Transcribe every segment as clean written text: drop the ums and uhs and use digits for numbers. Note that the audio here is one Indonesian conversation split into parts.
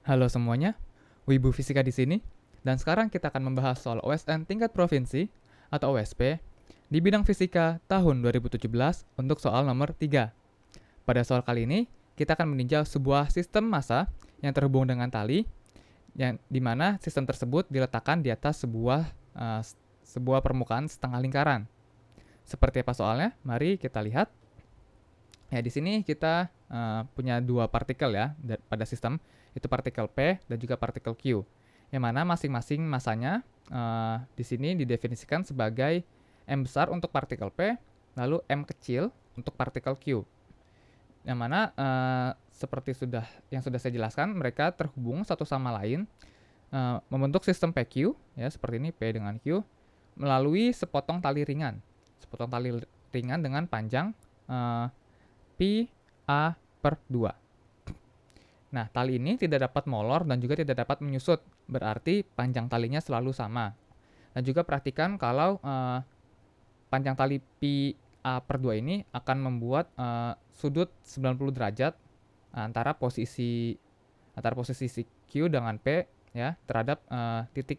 Halo semuanya, Wibu Fisika di sini. Dan sekarang kita akan membahas soal OSN tingkat provinsi atau OSP di bidang fisika tahun 2017 untuk soal nomor 3. Pada soal kali ini, kita akan meninjau sebuah sistem massa yang terhubung dengan tali yang dimana sistem tersebut diletakkan di atas sebuah permukaan setengah lingkaran. Seperti apa soalnya? Mari kita lihat. Ya, di sini kita punya dua partikel ya pada sistem, itu partikel P dan juga partikel Q. Yang mana masing-masing masanya di sini didefinisikan sebagai M besar untuk partikel P, lalu M kecil untuk partikel Q. Yang mana seperti yang sudah saya jelaskan, mereka terhubung satu sama lain membentuk sistem PQ ya, seperti ini P dengan Q melalui sepotong tali ringan. Sepotong tali ringan dengan panjang Pi A per 2. Nah, tali ini tidak dapat molor dan juga tidak dapat menyusut, berarti panjang talinya selalu sama. Dan juga perhatikan kalau panjang tali Pi A per 2 ini akan membuat sudut 90 derajat antara posisi si Q dengan P ya terhadap titik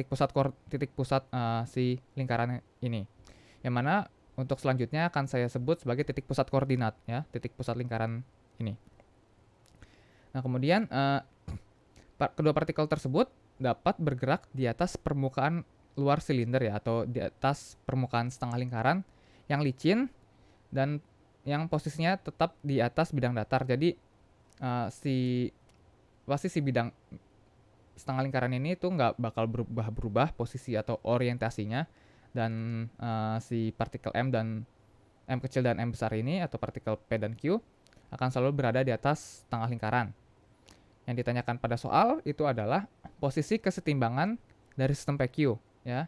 pusat si lingkaran ini. Yang mana untuk selanjutnya akan saya sebut sebagai titik pusat koordinat ya, titik pusat lingkaran ini. Nah, kemudian kedua partikel tersebut dapat bergerak di atas permukaan luar silinder ya, atau di atas permukaan setengah lingkaran yang licin dan yang posisinya tetap di atas bidang datar. Jadi si bidang setengah lingkaran ini tuh nggak bakal berubah posisi atau orientasinya, dan si partikel M dan M kecil dan M besar ini atau partikel P dan Q akan selalu berada di atas tengah lingkaran. Yang ditanyakan pada soal itu adalah posisi kesetimbangan dari sistem PQ ya.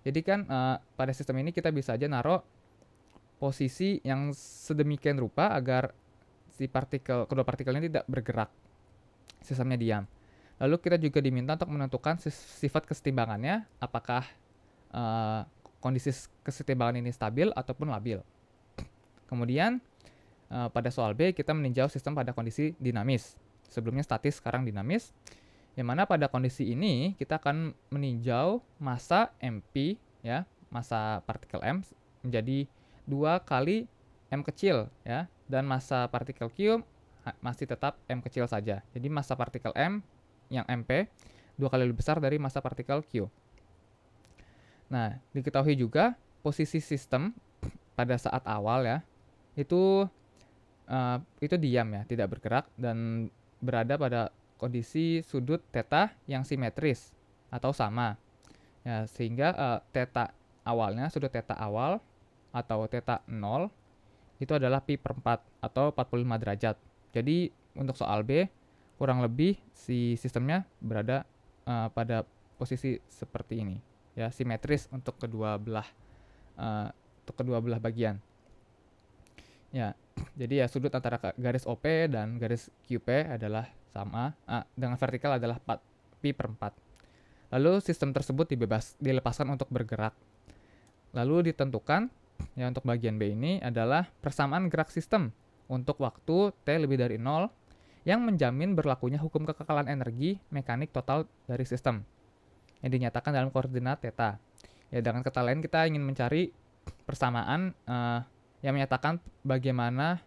Jadi kan pada sistem ini kita bisa aja naruh posisi yang sedemikian rupa agar kedua partikel ini tidak bergerak, sistemnya diam. Lalu kita juga diminta untuk menentukan sifat kesetimbangannya, apakah kondisi kesetimbangan ini stabil ataupun labil. Kemudian pada soal B kita meninjau sistem pada kondisi dinamis. Sebelumnya statis, sekarang dinamis. Yang mana pada kondisi ini kita akan meninjau massa MP ya, massa partikel M menjadi 2 kali M kecil ya, dan massa partikel Q masih tetap M kecil saja. Jadi massa partikel M yang MP 2 kali lebih besar dari massa partikel Q. Nah, diketahui juga posisi sistem pada saat awal ya, itu diam ya, tidak bergerak dan berada pada kondisi sudut theta yang simetris atau sama. Ya, sehingga sudut theta awal atau theta 0 itu adalah pi per 4 atau 45 derajat. Jadi untuk soal B kurang lebih si sistemnya berada pada posisi seperti ini ya, simetris untuk kedua belah bagian ya. Jadi ya sudut antara garis OP dan garis QP adalah sama, dengan vertikal adalah pi per 4. Lalu sistem tersebut dilepaskan untuk bergerak. Lalu ditentukan ya, untuk bagian B ini adalah persamaan gerak sistem untuk waktu T lebih dari 0 yang menjamin berlakunya hukum kekekalan energi mekanik total dari sistem yang dinyatakan dalam koordinat theta. Ya, dengan kata lain kita ingin mencari persamaan yang menyatakan bagaimana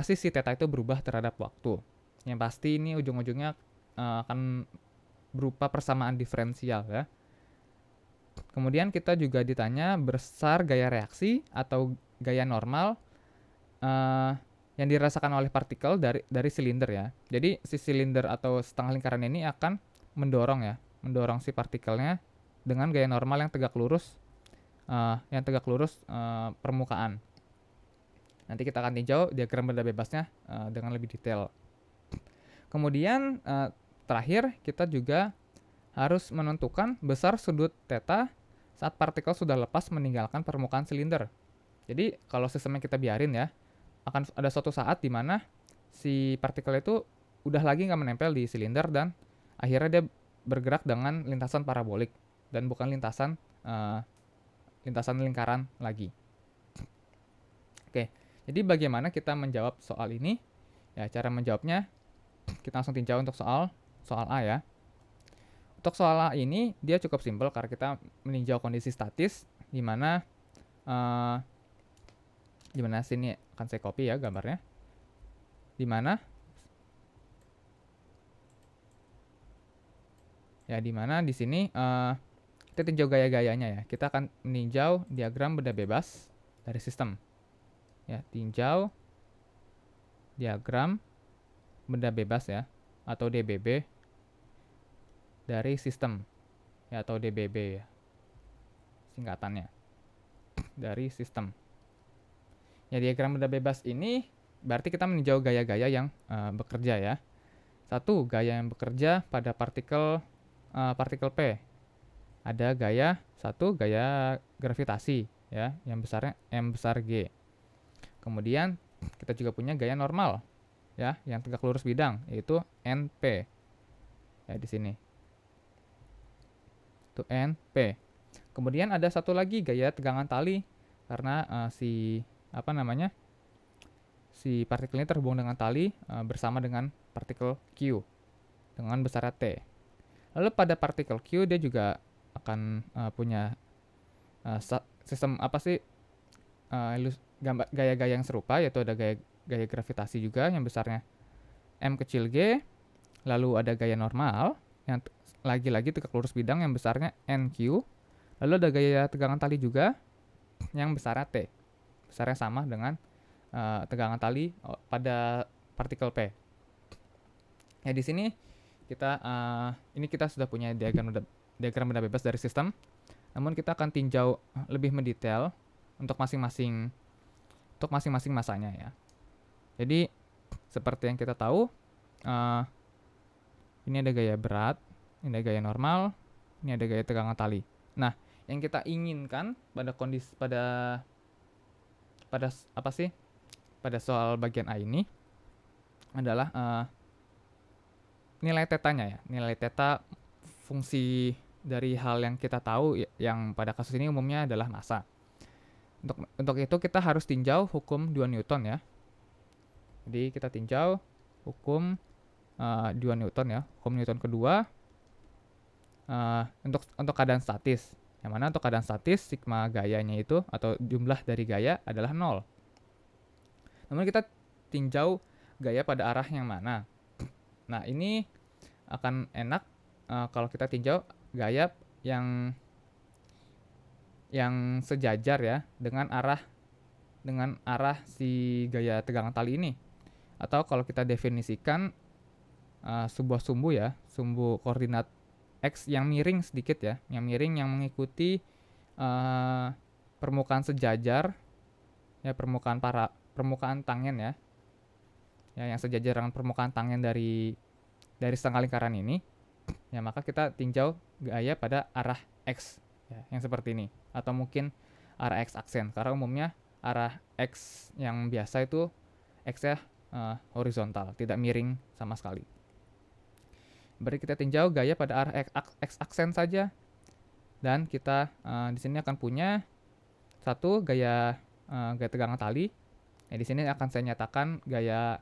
sih si theta itu berubah terhadap waktu. Yang pasti ini ujung-ujungnya akan berupa persamaan diferensial ya. Kemudian kita juga ditanya besar gaya reaksi atau gaya normal yang dirasakan oleh partikel dari silinder ya. Jadi si silinder atau setengah lingkaran ini akan mendorong si partikelnya dengan gaya normal yang tegak lurus permukaan. Nanti kita akan tinjau diagram benda bebasnya dengan lebih detail. Kemudian terakhir kita juga harus menentukan besar sudut theta saat partikel sudah lepas meninggalkan permukaan silinder. Jadi kalau sistemnya kita biarin ya, akan ada suatu saat di mana si partikel itu udah lagi nggak menempel di silinder dan akhirnya dia bergerak dengan lintasan parabolik dan bukan lintasan lingkaran lagi. Oke, jadi bagaimana kita menjawab soal ini? Ya, cara menjawabnya kita langsung tinjau untuk soal A ya. Untuk soal A ini dia cukup simpel karena kita meninjau kondisi statis di mana sini akan saya copy ya gambarnya. Di mana di sini kita tinjau gaya-gayanya ya. Kita akan meninjau diagram benda bebas dari sistem. Ya, tinjau diagram benda bebas ya atau DBB dari sistem ya atau DBB ya singkatannya dari sistem. Ya, diagram benda bebas ini berarti kita meninjau gaya-gaya yang bekerja ya. Satu, gaya yang bekerja pada partikel P. Ada gaya gravitasi ya yang besarnya M besar G. Kemudian kita juga punya gaya normal ya yang tegak lurus bidang yaitu NP. Ya di sini. Itu NP. Kemudian ada satu lagi gaya tegangan tali karena si partikel ini terhubung dengan tali bersama dengan partikel Q dengan besar T. Lalu pada partikel Q dia juga akan punya sistem gaya-gaya yang serupa, yaitu ada gaya gravitasi juga yang besarnya M kecil G, lalu ada gaya normal yang lagi-lagi tegak lurus bidang yang besarnya NQ, lalu ada gaya tegangan tali juga yang besarnya T, besarnya sama dengan tegangan tali pada partikel P. Ya di sini kita sudah punya diagram benda bebas dari sistem. Namun kita akan tinjau lebih mendetail untuk masing-masing masanya ya. Jadi seperti yang kita tahu, ini ada gaya berat, ini ada gaya normal, ini ada gaya tegangan tali. Nah, yang kita inginkan pada pada soal bagian A ini adalah nilai tetanya ya, nilai teta fungsi dari hal yang kita tahu yang pada kasus ini umumnya adalah massa. Untuk itu kita harus tinjau hukum 2 Newton ya. Jadi kita tinjau hukum 2 Newton ya, hukum Newton kedua untuk keadaan statis. Yang mana untuk keadaan statis sigma gayanya itu atau jumlah dari gaya adalah 0. Namun kita tinjau gaya pada arah yang mana. Nah, ini akan enak kalau kita tinjau gaya yang sejajar ya dengan arah si gaya tegangan tali ini. Atau kalau kita definisikan sebuah sumbu ya, sumbu koordinat X yang miring sedikit ya, yang miring yang mengikuti permukaan sejajar ya, permukaan tangen ya. Ya, yang sejajar dengan permukaan tangen dari setengah lingkaran ini, ya maka kita tinjau gaya pada arah X ya, yang seperti ini, atau mungkin arah X aksen karena umumnya arah X yang biasa itu X-nya horizontal, tidak miring sama sekali. Berarti kita tinjau gaya pada arah X aksen saja, dan kita di sini akan punya satu gaya tegangan tali. Ya, di sini akan saya nyatakan gaya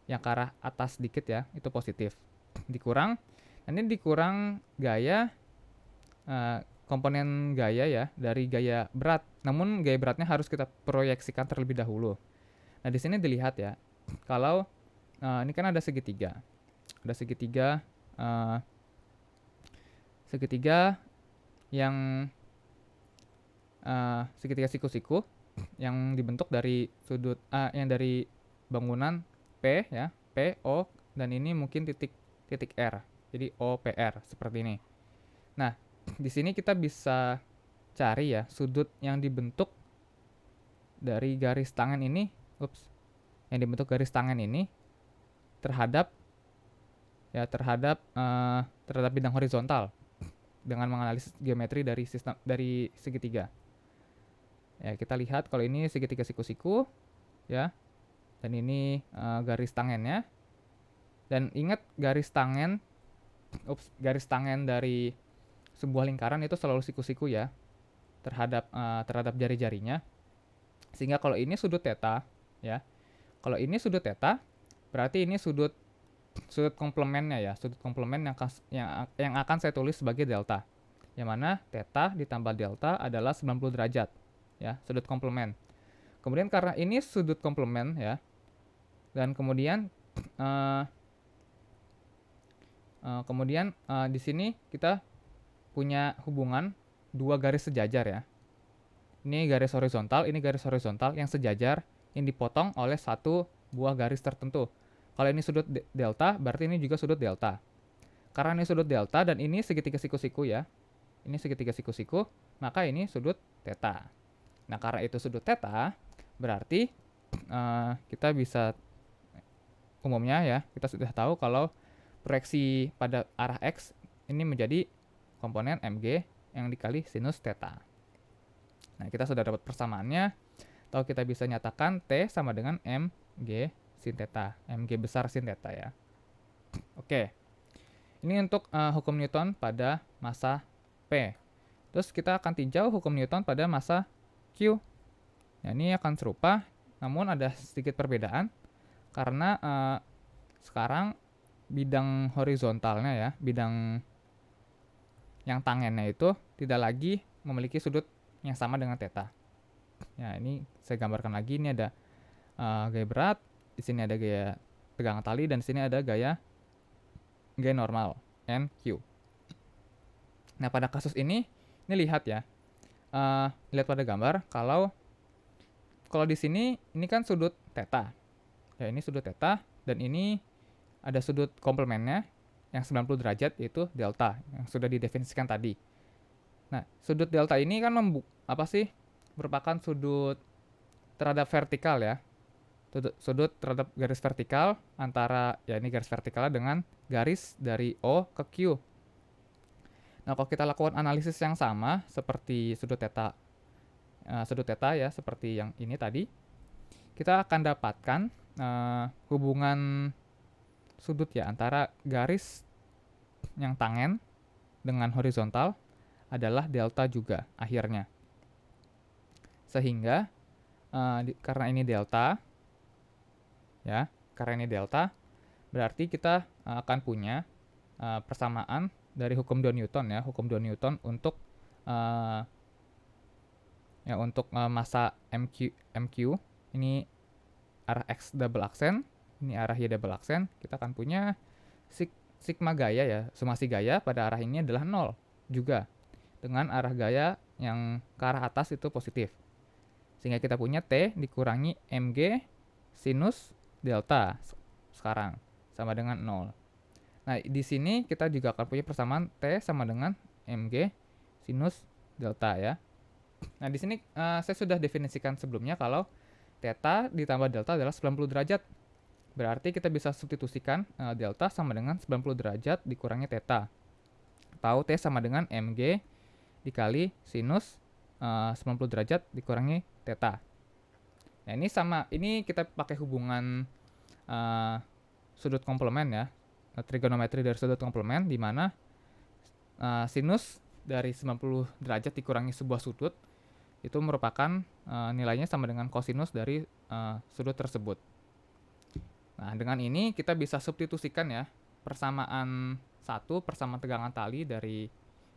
yang ke arah atas sedikit ya, itu positif. Dikurang, ini dikurang gaya komponen gaya ya dari gaya berat. Namun gaya beratnya harus kita proyeksikan terlebih dahulu. Nah, di sini dilihat ya, kalau ini kan ada segitiga. Ada segitiga yang segitiga siku-siku yang dibentuk dari sudut yang dari bangunan P ya, P, O, dan ini mungkin titik R. Jadi OPR seperti ini. Nah, di sini kita bisa cari ya sudut yang dibentuk dari garis tangan ini, yang dibentuk garis tangan ini terhadap bidang horizontal dengan menganalisis geometri dari segitiga. Ya, kita lihat kalau ini segitiga siku-siku ya. Dan ini garis tangennya. Dan ingat garis tangen dari sebuah lingkaran itu selalu siku-siku ya terhadap jari-jarinya. Sehingga kalau ini sudut theta ya. Kalau ini sudut theta, berarti ini sudut sudut komplemennya ya, sudut komplemen yang akan saya tulis sebagai delta. Yang mana theta ditambah delta adalah 90 derajat ya, sudut komplemen. Kemudian karena ini sudut komplemen ya, dan kemudian di sini kita punya hubungan dua garis sejajar ya. Ini garis horizontal, ini garis horizontal yang sejajar yang dipotong oleh satu buah garis tertentu. Kalau ini sudut delta, berarti ini juga sudut delta. Karena ini sudut delta dan ini segitiga siku-siku ya. Ini segitiga siku-siku, maka ini sudut theta. Nah, karena itu sudut theta, berarti kita bisa umumnya ya, kita sudah tahu kalau proyeksi pada arah X ini menjadi komponen mg yang dikali sinus theta. Nah, kita sudah dapat persamaannya, atau kita bisa nyatakan T sama dengan mg sin theta, mg besar sin theta ya. Oke, ini untuk hukum Newton pada massa P. Terus kita akan tinjau hukum Newton pada massa Q. Nah, ini akan serupa, namun ada sedikit perbedaan, karena sekarang bidang horizontalnya ya, bidang yang tangennya itu tidak lagi memiliki sudut yang sama dengan theta. Ya, ini saya gambarkan lagi. Ini ada gaya berat, di sini ada gaya tegangan tali, dan di sini ada gaya normal NQ. Nah, pada kasus ini lihat ya, lihat pada gambar kalau di sini ini kan sudut theta. Ya, ini sudut theta, dan ini ada sudut komplemennya yang 90 derajat, yaitu delta yang sudah didefinisikan tadi. Nah, sudut delta ini kan merupakan sudut terhadap vertikal ya. Sudut terhadap garis vertikal antara, ya ini garis vertikalnya dengan garis dari O ke Q. Nah, kalau kita lakukan analisis yang sama seperti sudut theta ya, seperti yang ini tadi, kita akan dapatkan hubungan sudut ya antara garis yang tangen dengan horizontal adalah delta juga akhirnya. Sehingga karena ini delta ya, berarti kita akan punya persamaan dari hukum 2 Newton ya, hukum 2 Newton untuk massa MQ ini arah X double aksen, ini arah Y double aksen, kita akan punya sigma gaya ya, summasi gaya pada arah ini adalah 0 juga, dengan arah gaya yang ke arah atas itu positif. Sehingga kita punya T dikurangi mg sinus delta sekarang sama dengan 0. Nah, di sini kita juga akan punya persamaan T sama dengan mg sinus delta ya. Nah, di sini saya sudah definisikan sebelumnya kalau theta ditambah delta adalah 90 derajat. Berarti kita bisa substitusikan delta sama dengan 90 derajat dikurangi theta. Atau T sama dengan mg dikali sinus 90 derajat dikurangi theta. Nah, ini sama, ini kita pakai hubungan sudut komplemen ya, trigonometri dari sudut komplemen, di mana sinus dari 90 derajat dikurangi sebuah sudut itu merupakan nilainya sama dengan kosinus dari sudut tersebut. Nah, dengan ini kita bisa substitusikan ya persamaan persamaan tegangan tali dari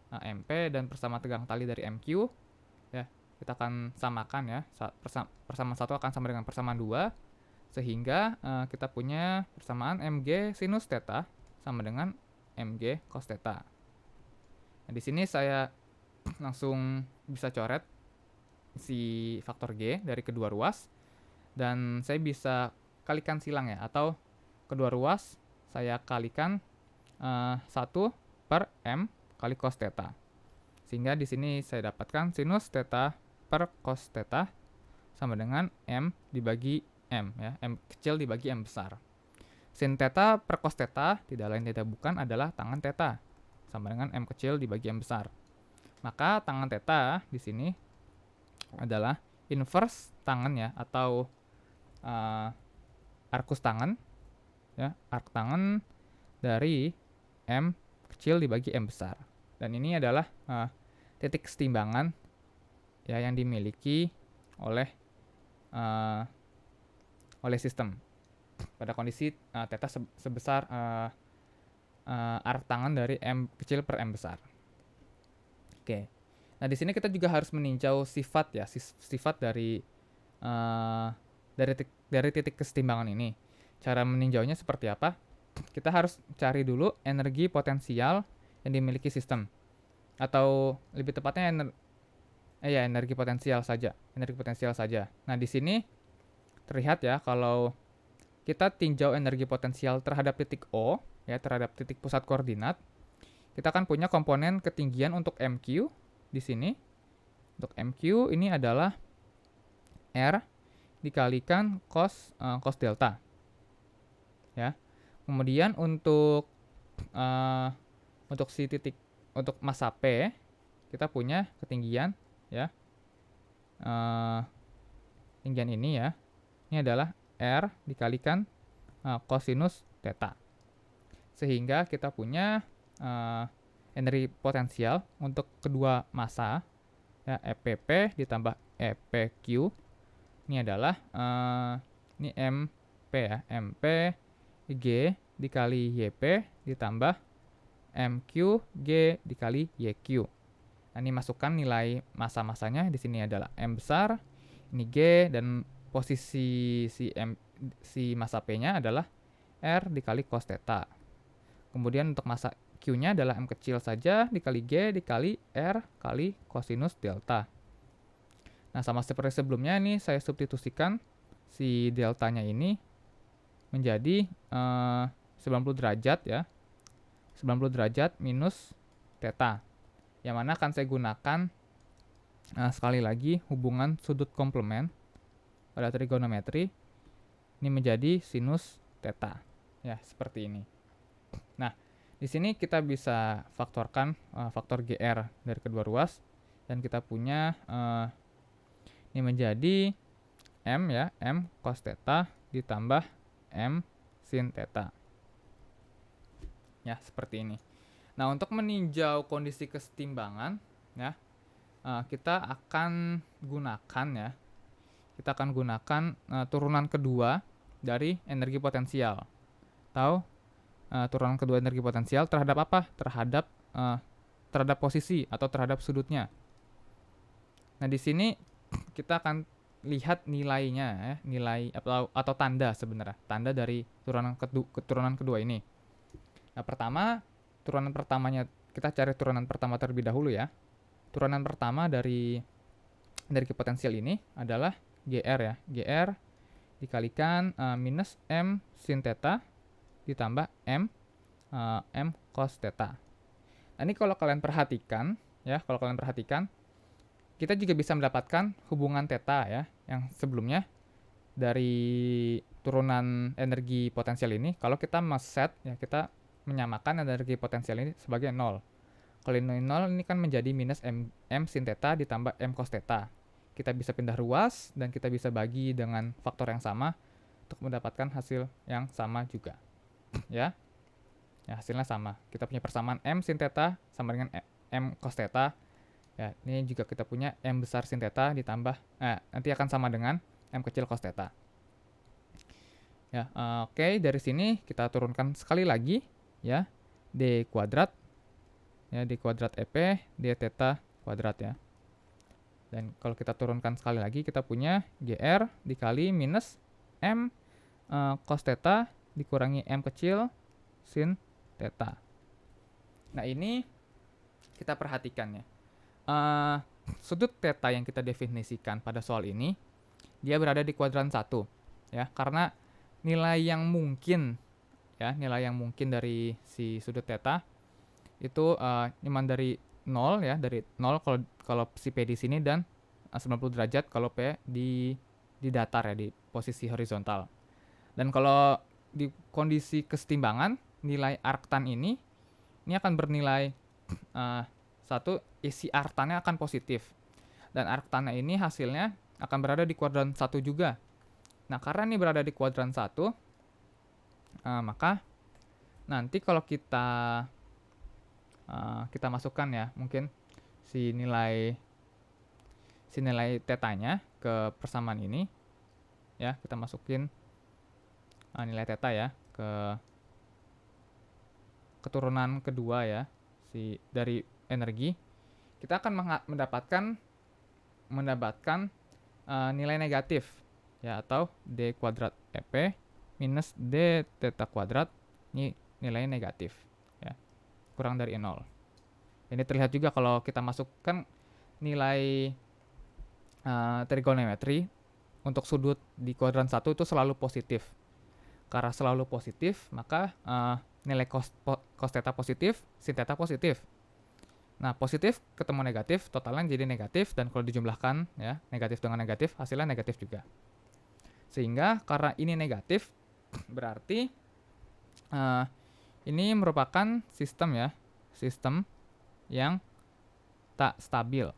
MP dan persamaan tegangan tali dari MQ ya. Kita akan samakan ya, persamaan 1 akan sama dengan persamaan 2, sehingga kita punya persamaan mg sinus theta sama dengan mg cos theta. Nah, di sini saya langsung bisa coret si faktor G dari kedua ruas, dan saya bisa kalikan silang ya, atau kedua ruas saya kalikan 1 per M kali cos theta. Sehingga di sini saya dapatkan sinus theta per cos theta sama dengan M dibagi M ya, M kecil dibagi M besar. Sin theta per cos theta tidak lain tidak bukan adalah tangan theta sama dengan M kecil dibagi M besar. Maka tangan theta di sini adalah inverse tangan ya, atau arkus tangan ya, arc tangan dari M kecil dibagi M besar. Dan ini adalah titik kesetimbangan ya yang dimiliki oleh sistem. pada kondisi theta sebesar arc tangan dari M kecil per M besar. Oke. Nah, di sini kita juga harus meninjau sifat ya, sifat uh, dari titik kesetimbangan ini. Cara meninjaunya seperti apa? Kita harus cari dulu energi potensial yang dimiliki sistem, atau lebih tepatnya energi potensial saja, energi potensial saja. Nah, di sini terlihat ya kalau kita tinjau energi potensial terhadap titik O, ya, terhadap titik pusat koordinat, kita akan punya komponen ketinggian untuk MQ di sini. Untuk MQ ini adalah R dikalikan cos delta. Ya. Kemudian untuk si titik untuk massa P, kita punya ketinggian ya. Ketinggian ini ya. Ini adalah R dikalikan kosinus theta. Sehingga kita punya energi potensial untuk kedua massa ya, EPP ditambah EPQ. Ini adalah ini MP ya, MP G dikali YP ditambah MQ G dikali YQ. Nah, ini masukkan nilai massa-massanya, di sini adalah M besar, ini G, dan posisi si massa P-nya adalah R dikali cos theta. Kemudian untuk massa Q-nya adalah M kecil saja dikali G dikali R kali cosinus delta. Nah, sama seperti sebelumnya ini saya substitusikan si deltanya ini menjadi 90 derajat ya. 90 derajat minus theta. Yang mana akan saya gunakan sekali lagi hubungan sudut komplement pada trigonometri ini menjadi sinus theta. Ya, seperti ini. Nah, di sini kita bisa faktorkan faktor GR dari kedua ruas dan kita punya ini menjadi M ya, M cos theta ditambah M sin theta. Ya, seperti ini. Nah, untuk meninjau kondisi kesetimbangan ya, kita akan gunakan turunan kedua dari energi potensial. Atau turunan kedua energi potensial terhadap apa? Terhadap posisi atau terhadap sudutnya. Nah, di sini kita akan lihat nilainya ya, nilai atau tanda sebenarnya, tanda dari turunan kedua ini. Nah, turunan pertamanya kita cari turunan pertama terlebih dahulu ya. Turunan pertama dari energi potensial ini adalah GR ya. GR dikalikan minus M sin theta ditambah M cos theta. Nah, ini kalau kalian perhatikan ya, kita juga bisa mendapatkan hubungan theta ya, yang sebelumnya dari turunan energi potensial ini. Kalau kita set ya, kita menyamakan energi potensial ini sebagai 0. Kalau ini 0, ini kan menjadi minus M sin theta ditambah M cos theta. Kita bisa pindah ruas dan kita bisa bagi dengan faktor yang sama untuk mendapatkan hasil yang sama juga. Ya, hasilnya sama. Kita punya persamaan M sin theta sama dengan M cos theta. Ya, ini juga kita punya M besar sin theta ditambah nanti akan sama dengan M kecil cos theta. Ya, oke, dari sini kita turunkan sekali lagi ya, D kuadrat ya, D kuadrat EP D theta kuadrat ya. Dan kalau kita turunkan sekali lagi, kita punya GR dikali minus M cos theta dikurangi M kecil sin theta. Nah, ini kita perhatikan ya. Sudut theta yang kita definisikan pada soal ini, dia berada di kuadran 1 ya, karena nilai yang mungkin dari si sudut theta itu cuma dari 0 ya, dari 0 kalau si P di sini, dan 90 derajat kalau P di datar ya, di posisi horizontal. Dan kalau di kondisi kesetimbangan, nilai arctan ini akan bernilai satu, isi arctannya akan positif. Dan arctannya ini hasilnya akan berada di kuadran 1 juga. Nah, karena ini berada di kuadran 1, maka nanti kalau kita masukkan ya, mungkin si nilai tetanya ke persamaan ini ya, kita masukin nilai theta ya ke keturunan kedua ya dari energi, kita akan mendapatkan nilai negatif ya, atau d kuadrat EP minus d theta kuadrat, ini nilainya negatif ya, kurang dari 0. Ini terlihat juga kalau kita masukkan nilai trigonometri untuk sudut di kuadran 1 itu selalu positif. Karena selalu positif, maka nilai cos theta positif, sin theta positif. Nah, positif ketemu negatif, totalnya jadi negatif, dan kalau dijumlahkan ya, negatif dengan negatif, hasilnya negatif juga. Sehingga karena ini negatif, berarti ini merupakan sistem ya, sistem yang tak stabil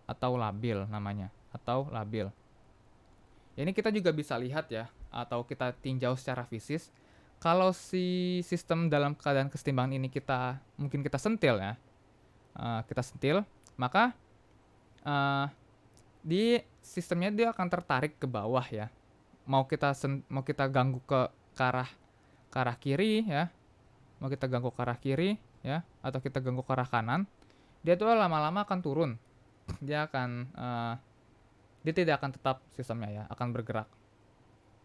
atau labil namanya, atau labil. Ini kita juga bisa lihat ya, atau kita tinjau secara fisis, kalau si sistem dalam keadaan kesetimbangan ini mungkin kita sentil ya, maka di sistemnya dia akan tertarik ke bawah ya. Mau kita ganggu ke arah kiri ya, mau kita ganggu ke arah kiri ya, atau kita ganggu ke arah kanan, dia tuh lama-lama akan turun. Dia tidak akan tetap sistemnya ya, akan bergerak.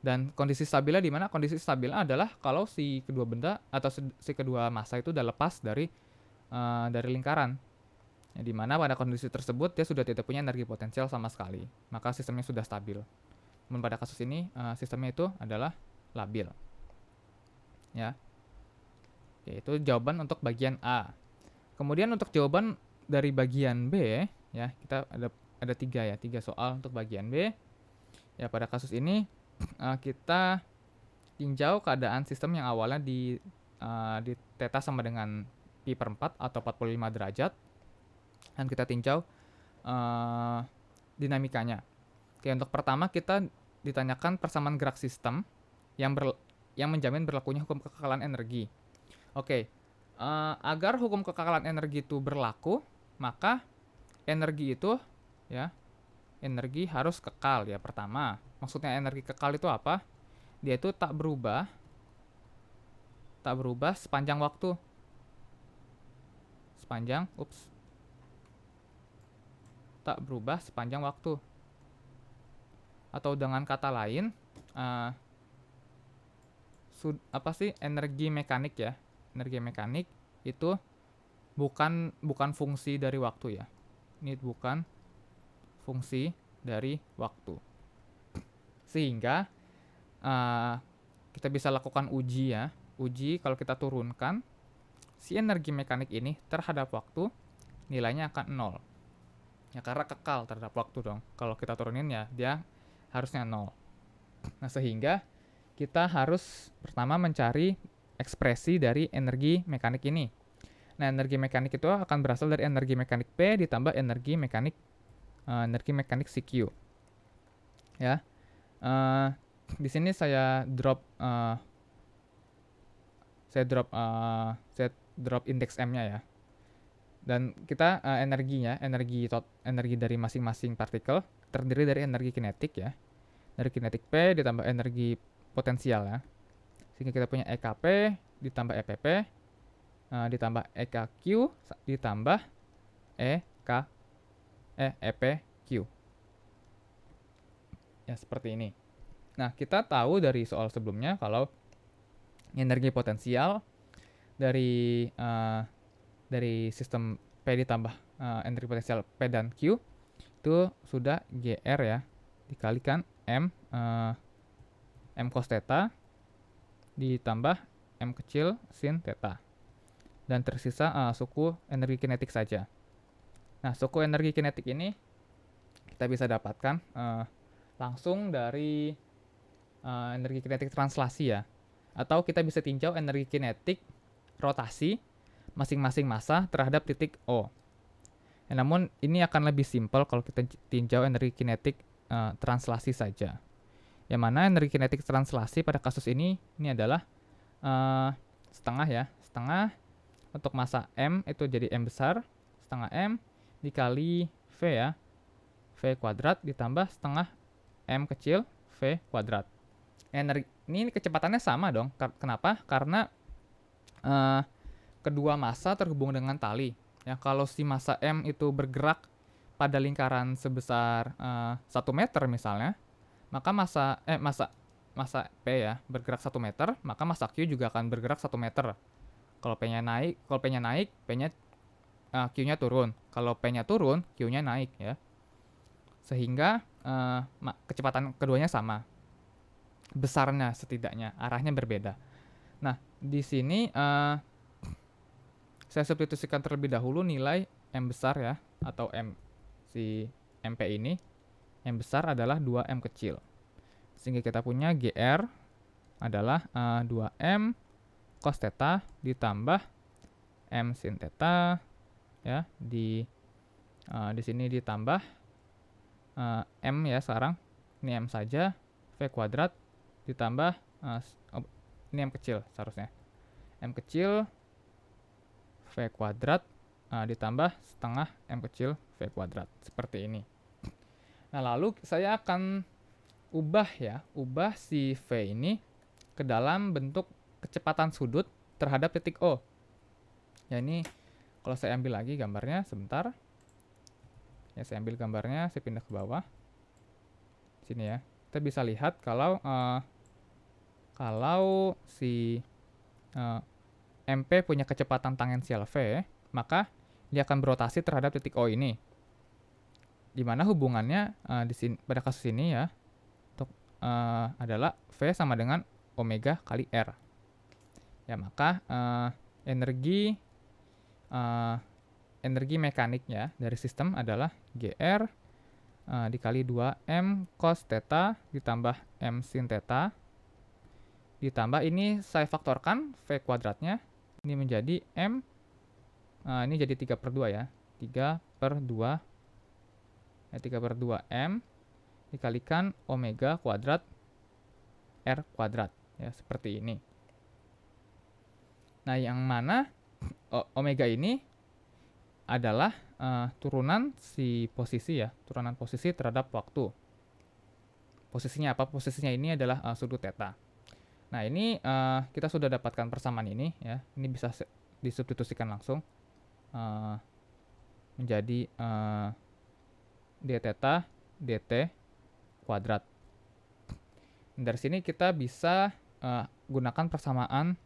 Dan kondisi stabilnya di mana? Kondisi stabilnya adalah kalau si kedua benda atau si kedua massa itu udah lepas dari lingkaran. Ya, di mana pada kondisi tersebut dia sudah tidak punya energi potensial sama sekali, maka sistemnya sudah stabil. Namun pada kasus ini sistemnya itu adalah labil. Ya. Yaitu jawaban untuk bagian A. Kemudian untuk jawaban dari bagian B ya, kita ada 3 soal untuk bagian B. Ya, pada kasus ini kita tinjau keadaan sistem yang awalnya di theta sama dengan pi per 4 atau 45 derajat, dan kita tinjau dinamikanya. Oke, untuk pertama kita ditanyakan persamaan gerak sistem yang menjamin berlakunya hukum kekekalan energi. Oke, agar hukum kekekalan energi itu berlaku, maka energi itu ya, energi harus kekal ya. Pertama, maksudnya energi kekal itu apa? Dia itu tak berubah sepanjang waktu. Tak berubah sepanjang waktu. Atau dengan kata lain, energi mekanik ya. Energi mekanik itu bukan fungsi dari waktu ya. Ini bukan fungsi dari waktu. Sehingga kita bisa lakukan uji ya. Uji kalau kita turunkan si energi mekanik ini terhadap waktu, nilainya akan 0. Ya, karena kekal terhadap waktu dong. Kalau kita turunin ya, dia harusnya 0. Nah, sehingga kita harus pertama mencari ekspresi dari energi mekanik ini. Nah, energi mekanik itu akan berasal dari energi mekanik P ditambah energi mekanik CQ. Ya. Di sini saya drop indeks M-nya ya. Dan kita energi dari masing-masing partikel terdiri dari energi kinetik ya. Dari kinetik P ditambah energi potensial ya. Sehingga kita punya EKP ditambah EPP ditambah EKQ ditambah EPQ. Ya, seperti ini. Nah, kita tahu dari soal sebelumnya kalau energi potensial dari sistem P ditambah energi potensial P dan Q itu sudah GR ya, dikalikan M cos theta ditambah M kecil sin theta, dan tersisa suku energi kinetik saja. Nah, suku energi kinetik ini kita bisa dapatkan langsung dari energi kinetik translasi ya, atau kita bisa tinjau energi kinetik rotasi masing-masing massa terhadap titik O. Ya, namun ini akan lebih simpel kalau kita tinjau energi kinetik translasi saja. Yang mana energi kinetik translasi pada kasus ini adalah setengah ya, setengah untuk massa M itu jadi M besar, setengah M dikali V ya, V kuadrat ditambah setengah M kecil V kuadrat. Ini kecepatannya sama dong. Kenapa? Karena eh, kedua massa terhubung dengan tali. Ya, kalau si massa M itu bergerak pada lingkaran sebesar 1 meter misalnya, maka massa P ya bergerak 1 meter, maka massa Q juga akan bergerak 1 meter. Kalau P-nya naik, Q-nya turun. Kalau P-nya turun, Q-nya naik ya. Sehingga kecepatan keduanya sama. Besarnya setidaknya, arahnya berbeda. Nah, di sini saya substitusikan terlebih dahulu nilai M besar ya, atau si MP ini. M besar adalah 2M kecil. Sehingga kita punya GR adalah 2M cos theta ditambah M sin theta ya, di sini ditambah M ya sekarang. Ini M saja, V kuadrat ditambah ini M kecil seharusnya. M kecil V kuadrat ditambah setengah M kecil V kuadrat. Seperti ini. Nah, lalu saya akan ubah si V ini ke dalam bentuk kecepatan sudut terhadap titik O. Ya, ini kalau saya ambil lagi gambarnya sebentar. Ya, saya ambil gambarnya, saya pindah ke bawah. Sini ya. Kita bisa lihat kalau si MP punya kecepatan tangensial V, maka dia akan berotasi terhadap titik O ini. Di mana hubungannya di sini pada kasus ini ya adalah V sama dengan omega kali R. Ya, maka energi mekaniknya dari sistem adalah GR dikali 2M cos theta ditambah M sin theta ditambah ini saya faktorkan V kuadratnya, ini menjadi M, ini jadi 3/2 ya, 3/2 M dikalikan omega kuadrat R kuadrat ya, seperti ini. Nah, yang mana omega ini adalah turunan si posisi ya, turunan posisi terhadap waktu. Posisinya apa? Posisinya ini adalah sudut theta. Nah, ini kita sudah dapatkan persamaan ini ya. Ini bisa disubstitusikan langsung menjadi d theta dt kuadrat. Dari sini kita bisa gunakan persamaan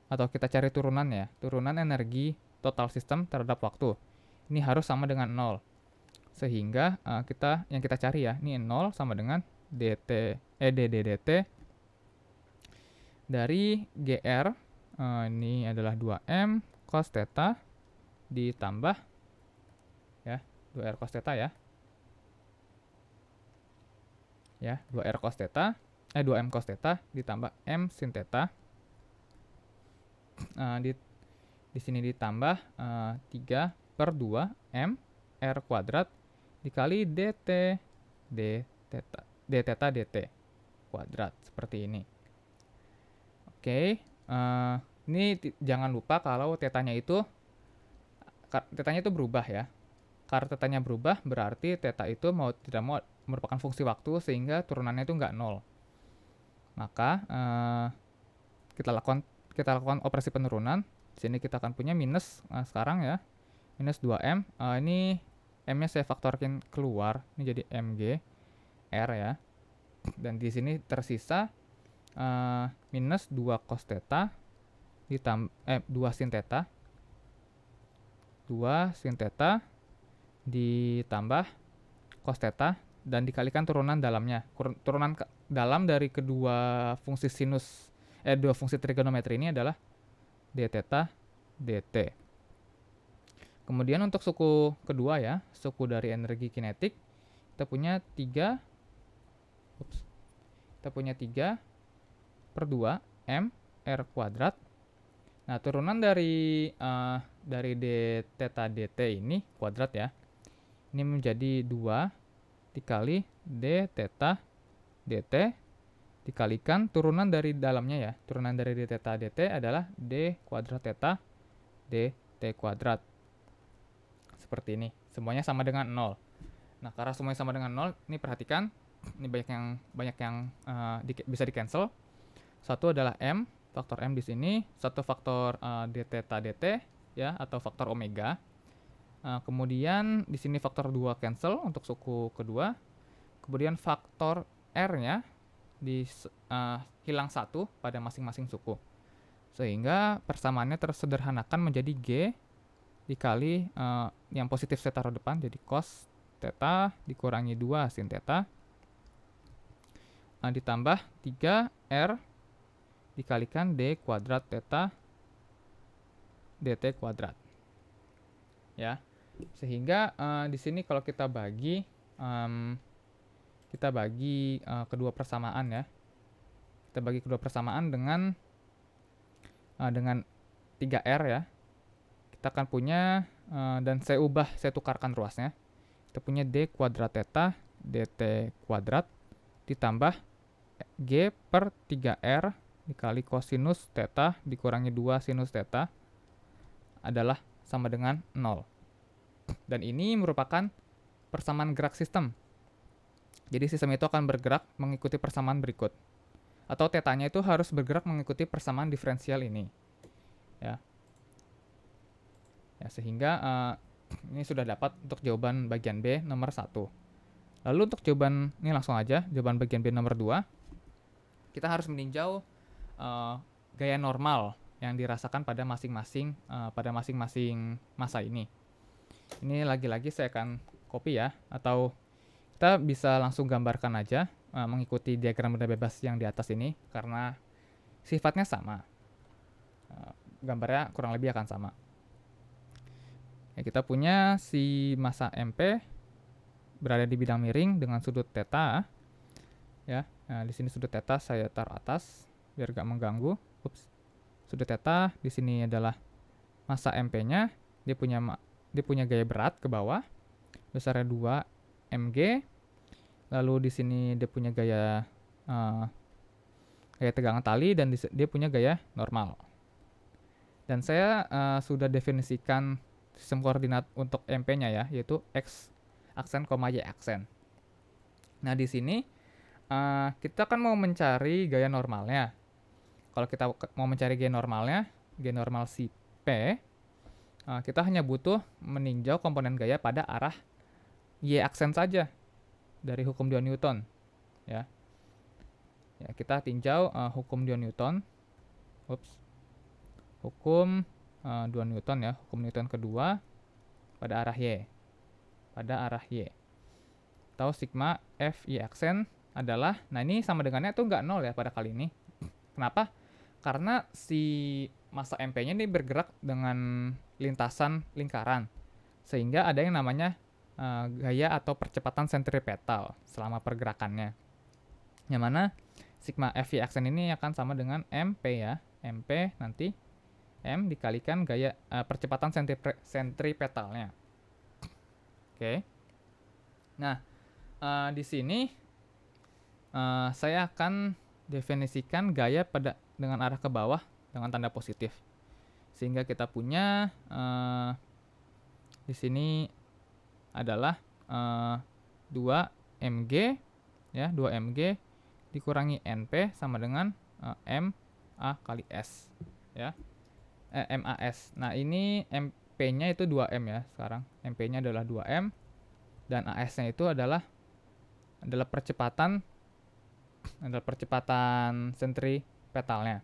atau kita cari turunan ya, turunan energi total sistem terhadap waktu. Ini harus sama dengan 0. Sehingga yang kita cari ya, ini 0 sama dengan dt dari GR ini adalah 2M cos theta ditambah ya 2R cos theta ya. Ya, 2R cos theta 2M cos theta ditambah M sin theta. Di sini ditambah 3/2 M R kuadrat dikali dt d theta dt kuadrat, seperti ini. Oke, ini jangan lupa kalau tetanya itu berubah ya. Karena tetanya berubah berarti theta itu mau tidak mau merupakan fungsi waktu, sehingga turunannya itu nggak 0. Maka kita lakukan operasi penurunan. Di sini kita akan punya minus sekarang ya, minus 2M. Ini M-nya saya faktorkan keluar, ini jadi MG R ya. Dan di sini tersisa minus 2 cos theta ditambah 2 sin theta. 2 sin theta ditambah cos theta dan dikalikan turunan dalamnya. Turunan dalam dari kedua fungsi dua fungsi trigonometri ini adalah d theta dt. Kemudian untuk suku kedua ya, suku dari energi kinetik, kita punya 3 3/2 M R kuadrat. Nah, turunan dari d theta dt ini kuadrat ya, ini menjadi 2 dikali d theta dt dikalikan turunan dari dalamnya ya. Turunan dari d theta dt adalah d kuadrat theta dt kuadrat. Seperti ini. Semuanya sama dengan 0. Nah, karena semuanya sama dengan 0, ini perhatikan Ini banyak yang bisa di cancel. Satu adalah m, faktor m di sini, satu faktor d theta dt ya, atau faktor omega. Kemudian di sini faktor 2 cancel untuk suku kedua. Kemudian faktor r-nya hilang satu pada masing-masing suku. Sehingga persamaannya tersederhanakan menjadi G dikali yang positif saya taruh depan, jadi cos theta dikurangi 2 sin theta ditambah 3R dikalikan D kuadrat theta dt kuadrat. Ya. Sehingga di sini kalau kita bagi kedua persamaan ya. Kita bagi kedua persamaan dengan 3R ya. Kita akan punya dan saya tukarkan ruasnya. Kita punya D kuadrat theta dt kuadrat ditambah G per 3R dikali kosinus theta dikurangi 2 sinus theta adalah sama dengan 0. Dan ini merupakan persamaan gerak sistem. Jadi sistem itu akan bergerak mengikuti persamaan berikut. Atau tetanya itu harus bergerak mengikuti persamaan diferensial ini. Ya. Sehingga ini sudah dapat untuk jawaban bagian B nomor 1. Lalu untuk jawaban, ini langsung aja, jawaban bagian B nomor 2. Kita harus meninjau gaya normal yang dirasakan pada masing-masing masa ini. Ini lagi-lagi saya akan copy ya, atau kita bisa langsung gambarkan aja mengikuti diagram benda bebas yang di atas ini, karena sifatnya sama. Gambarnya kurang lebih akan sama. Ya, kita punya si massa MP berada di bidang miring dengan sudut theta. Ya, nah, di sini sudut theta saya taruh atas biar gak mengganggu. Sudut theta di sini adalah massa MP-nya. Dia punya gaya berat ke bawah besarnya 2 mg. Lalu di sini dia punya gaya tegangan tali dan dia punya gaya normal. Dan saya sudah definisikan sistem koordinat untuk MP-nya ya, yaitu x aksen, y aksen. Nah, di sini kita kan mau mencari gaya normalnya. Kalau kita mau mencari gaya normalnya, gaya normal si P, kita hanya butuh meninjau komponen gaya pada arah y aksen saja dari hukum 2 Newton. Ya, kita tinjau hukum 2 Newton. Hukum 2 Newton ya, hukum Newton kedua pada arah y. Atau sigma F y aksen adalah, nah ini sama dengannya tuh nggak 0 ya pada kali ini. Kenapa? Karena si massa MP-nya ini bergerak dengan lintasan lingkaran. Sehingga ada yang namanya gaya atau percepatan sentripetal selama pergerakannya. Yang mana sigma F y aksen ini akan sama dengan MP ya. MP nanti M dikalikan gaya percepatan sentripetalnya. Oke. Nah, di sini saya akan definisikan gaya dengan arah ke bawah dengan tanda positif. Sehingga kita punya di sini adalah 2 mg ya, 2 mg dikurangi NP sama dengan MA kali S ya. MAS. Nah, ini MP-nya itu 2M ya sekarang. MP-nya adalah 2M dan AS-nya itu adalah percepatan sentripetalnya.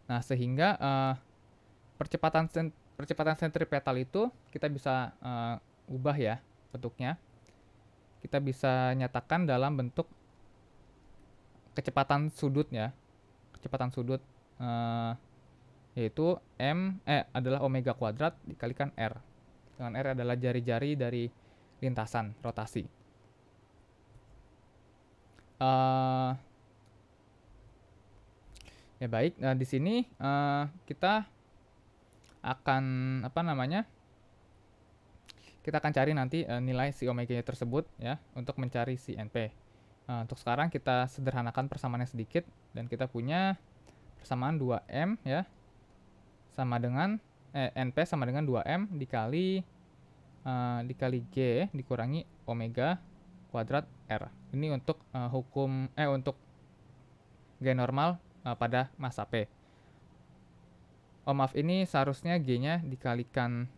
Nah, sehingga percepatan sentripetal itu kita bisa ubah ya bentuknya. Kita bisa nyatakan dalam bentuk kecepatan sudut ya. Kecepatan sudut yaitu adalah omega kuadrat dikalikan R. Dengan R adalah jari-jari dari lintasan rotasi. Ya baik, nah di sini kita akan kita akan cari nanti nilai si omega-nya tersebut ya untuk mencari si NP. Untuk sekarang kita sederhanakan persamaannya sedikit dan kita punya persamaan 2M ya sama dengan NP sama dengan 2M dikali G dikurangi omega kuadrat R. Ini untuk untuk G normal pada masa P. Oh maaf, ini seharusnya G-nya dikalikan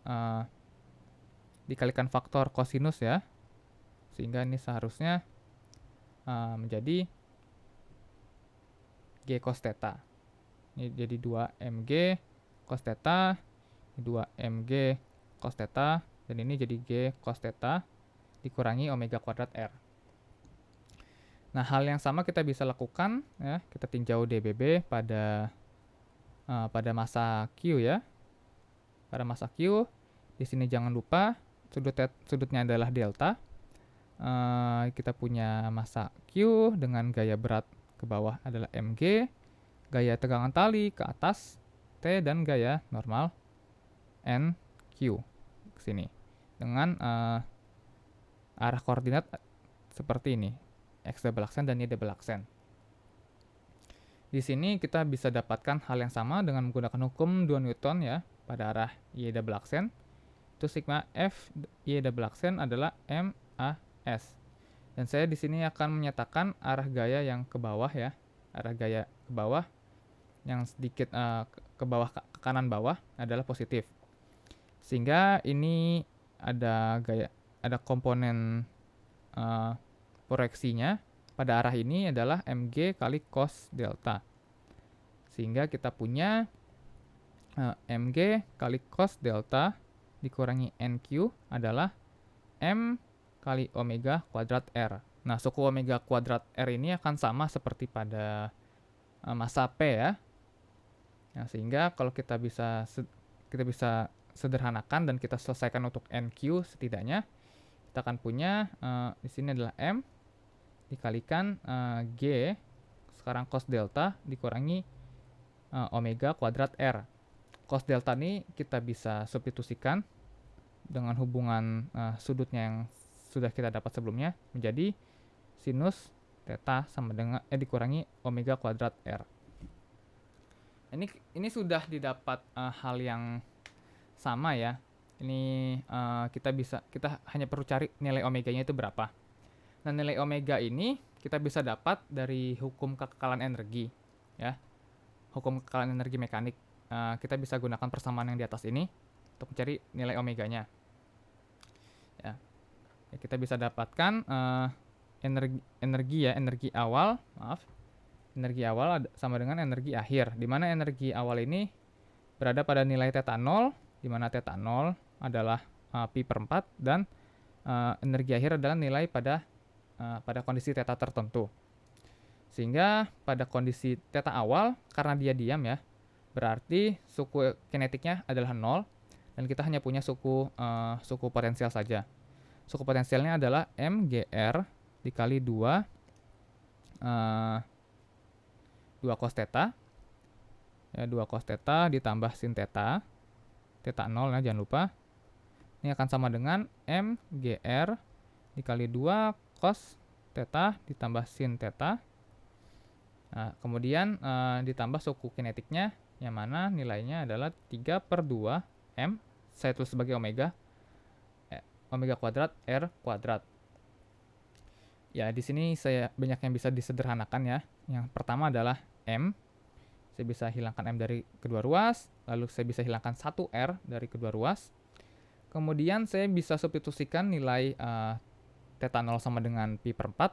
faktor kosinus ya. Sehingga ini seharusnya menjadi G cos theta. Ini jadi 2mg cos theta, 2mg cos theta, dan ini jadi G cos theta dikurangi omega kuadrat R. Nah, hal yang sama kita bisa lakukan ya, kita tinjau dBB pada masa Q ya. Pada masa Q, di sini jangan lupa sudutnya adalah delta. Kita punya massa Q dengan gaya berat ke bawah adalah mg, gaya tegangan tali ke atas T, dan gaya normal NQ ke sini dengan arah koordinat seperti ini, x double aksen dan y double aksen. Di sini kita bisa dapatkan hal yang sama dengan menggunakan hukum 2 Newton ya pada arah y double aksen. Itu sigma F y double aksen adalah MAS. Dan saya di sini akan menyatakan arah gaya yang ke bawah ya, arah gaya ke bawah yang sedikit ke bawah, ke kanan bawah adalah positif. Sehingga ini ada komponen proyeksinya pada arah ini adalah mg kali cos delta. Sehingga kita punya mg kali cos delta dikurangi NQ adalah M kali omega kuadrat R. Nah, suku omega kuadrat R ini akan sama seperti pada massa P ya. Nah, sehingga kalau kita bisa sederhanakan dan kita selesaikan untuk NQ setidaknya, kita akan punya di sini adalah M dikalikan G sekarang cos delta dikurangi omega kuadrat R. Cos delta ini kita bisa substitusikan dengan hubungan sudutnya yang sudah kita dapat sebelumnya menjadi sinus theta sama dengan dikurangi omega kuadrat R. Ini sudah didapat hal yang sama ya. Ini kita hanya perlu cari nilai omeganya itu berapa. Nah, nilai omega ini kita bisa dapat dari hukum kekekalan energi ya. Hukum kekekalan energi mekanik. Kita bisa gunakan persamaan yang di atas ini untuk mencari nilai omeganya. Ya, kita bisa dapatkan energi awal sama dengan energi akhir, di mana energi awal ini berada pada nilai θ 0, di mana θ 0 adalah pi per 4, dan energi akhir adalah nilai pada kondisi θ tertentu. Sehingga pada kondisi θ awal, karena dia diam ya, berarti suku kinetiknya adalah 0, dan kita hanya punya suku potensial saja. Suku potensialnya adalah mgr dikali 2 cos theta. Ya, 2 cos theta ditambah sin theta. Theta 0 ya, jangan lupa. Ini akan sama dengan mgr dikali 2 cos theta ditambah sin theta. Nah, kemudian ditambah suku kinetiknya, yang mana nilainya adalah 3 per 2 M, saya tulis sebagai omega kuadrat R kuadrat. Ya, di sini saya banyak yang bisa disederhanakan ya. Yang pertama adalah M. Saya bisa hilangkan M dari kedua ruas, lalu saya bisa hilangkan 1R dari kedua ruas. Kemudian saya bisa substitusikan nilai θ 0 sama dengan pi per 4.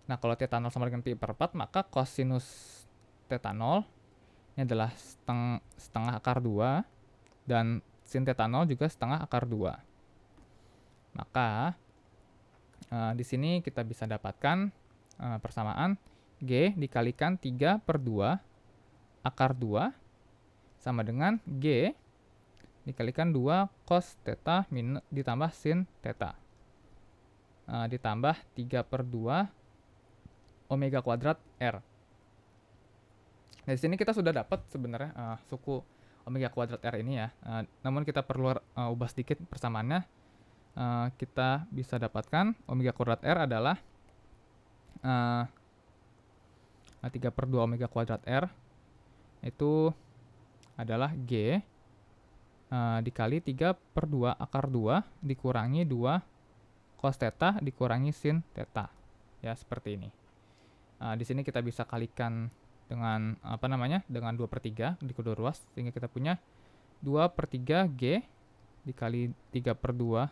Nah, kalau θ 0 sama dengan pi per 4, maka kosinus θ 0 ini adalah setengah akar 2, dan sin θ 0 juga setengah akar 2. Maka di sini kita bisa dapatkan persamaan G dikalikan 3 per 2 akar 2 sama dengan G dikalikan 2 cos θ ditambah sin θ ditambah 3 per 2 omega kuadrat R. Nah, di sini kita sudah dapat sebenarnya suku omega kuadrat R ini ya. Namun kita perlu ubah sedikit persamaannya. Kita bisa dapatkan omega kuadrat R adalah 3 per 2 omega kuadrat R itu adalah G dikali 3 per 2 akar 2 dikurangi 2 cos theta dikurangi sin theta. Ya, seperti ini. Di sini kita bisa kalikan dengan dengan 2/3 di kedua ruas, sehingga kita punya 2/3 G dikali 3/2,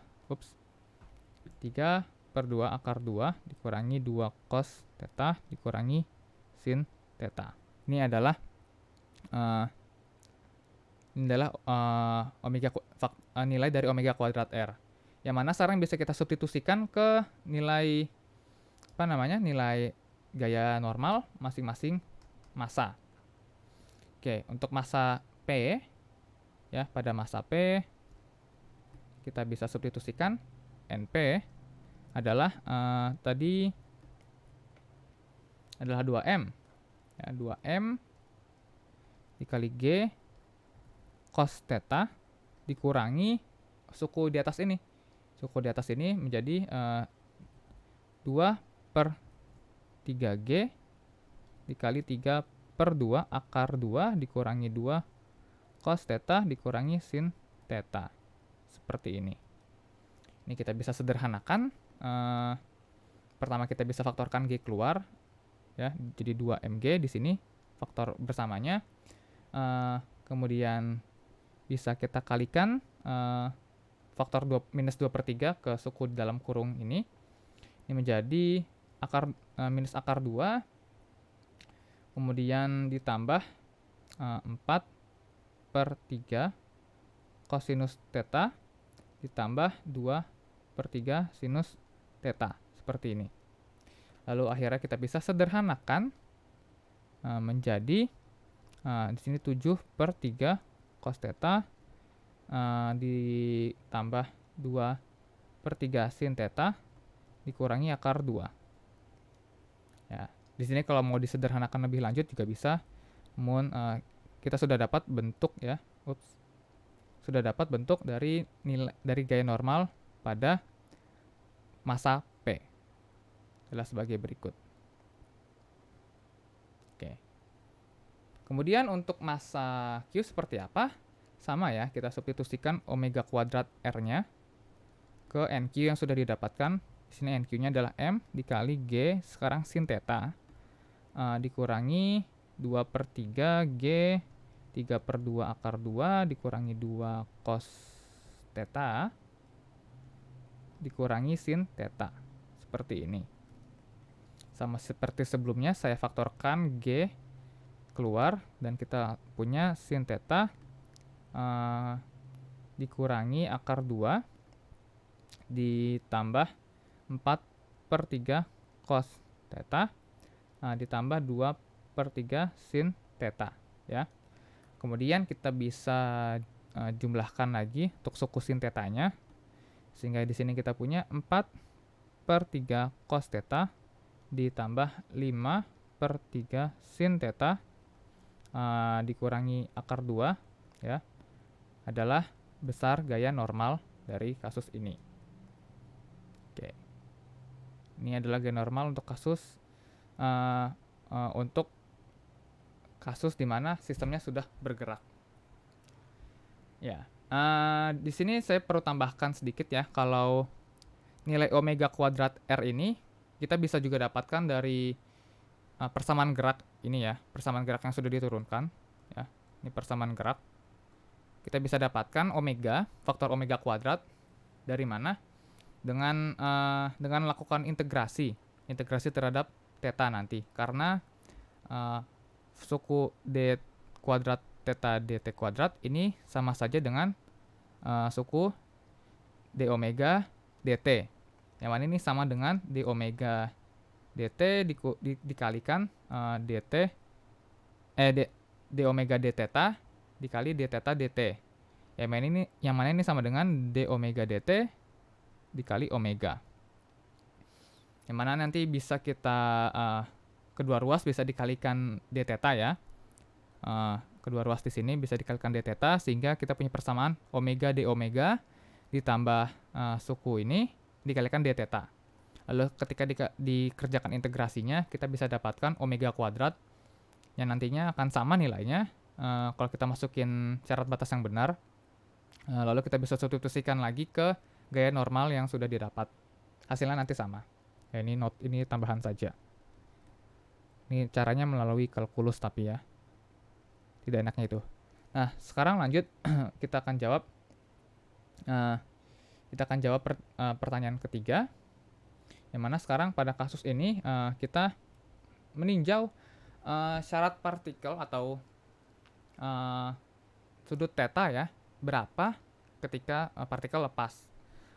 3/2 akar 2 dikurangi 2 cos theta dikurangi sin theta. Ini adalah nilai dari omega kuadrat R. Yang mana sekarang bisa kita substitusikan ke nilai nilai gaya normal masing-masing massa. Oke, untuk massa P ya, pada massa P kita bisa substitusikan NP adalah tadi adalah 2M. Ya, 2M dikali G cos theta dikurangi suku di atas ini. Suku di atas ini menjadi 2/3G dikali 3/2 akar 2 dikurangi 2 cos theta dikurangi sin theta. Seperti ini. Ini kita bisa sederhanakan. Pertama kita bisa faktorkan G keluar. Ya, jadi 2mg di sini faktor bersamanya. Kemudian bisa kita kalikan faktor minus 2/3 ke suku di dalam kurung ini. Ini menjadi minus akar 2. Kemudian ditambah 4/3 cosinus theta ditambah 2/3 sinus theta. Seperti ini. Lalu akhirnya kita bisa sederhanakan menjadi di sini 7/3 cos theta ditambah 2/3 sin theta dikurangi akar 2. Ya, di sini kalau mau disederhanakan lebih lanjut juga bisa. Namun kita sudah dapat bentuk ya. Sudah dapat bentuk dari gaya normal pada massa P. Adalah sebagai berikut. Oke. Kemudian untuk massa Q seperti apa? Sama ya, kita substitusikan omega kuadrat R-nya ke NQ yang sudah didapatkan. Di sini NQ-nya adalah M dikali G sekarang sin theta dikurangi 2/3 G 3/2 akar 2 dikurangi 2 cos theta dikurangi sin theta. Seperti ini. Sama seperti sebelumnya, saya faktorkan G keluar dan kita punya sin theta dikurangi akar 2 ditambah 4/3 cos theta ditambah 2/3 sin theta ya. Kemudian kita bisa jumlahkan lagi untuk suku sin theta-nya, sehingga di sini kita punya 4/3 cos theta ditambah 5/3 sin theta dikurangi akar 2 ya, adalah besar gaya normal dari kasus ini. Oke. Ini adalah gaya normal untuk kasus di mana sistemnya sudah bergerak. Ya. Di sini saya perlu tambahkan sedikit ya, kalau nilai omega kuadrat R ini kita bisa juga dapatkan dari persamaan gerak ini ya, persamaan gerak yang sudah diturunkan ya. Ini persamaan gerak. Kita bisa dapatkan omega, faktor omega kuadrat dari mana? Dengan melakukan integrasi terhadap theta nanti, karena suku d kuadrat theta dt kuadrat ini sama saja dengan suku d omega dt. Yang mana ini sama dengan d omega dt dikalikan d omega d theta dikali d theta dt. Yang mana ini sama dengan d omega dt dikali omega. Yang mana nanti bisa kita kedua ruas bisa dikalikan d theta ya. Kedua ruas di sini bisa dikalikan d theta, sehingga kita punya persamaan omega d omega ditambah suku ini dikalikan d theta. Lalu ketika dikerjakan integrasinya, kita bisa dapatkan omega kuadrat yang nantinya akan sama nilainya kalau kita masukin syarat batas yang benar. Lalu kita bisa substitusikan lagi ke gaya normal yang sudah didapat. hasilnya nanti sama. Ya, ini tambahan saja. Ini caranya melalui kalkulus tapi ya. Tidak enaknya itu. Nah, sekarang lanjut kita akan jawab eh, pertanyaan ketiga, yang mana sekarang pada kasus ini kita meninjau syarat partikel atau sudut theta ya, berapa ketika partikel lepas.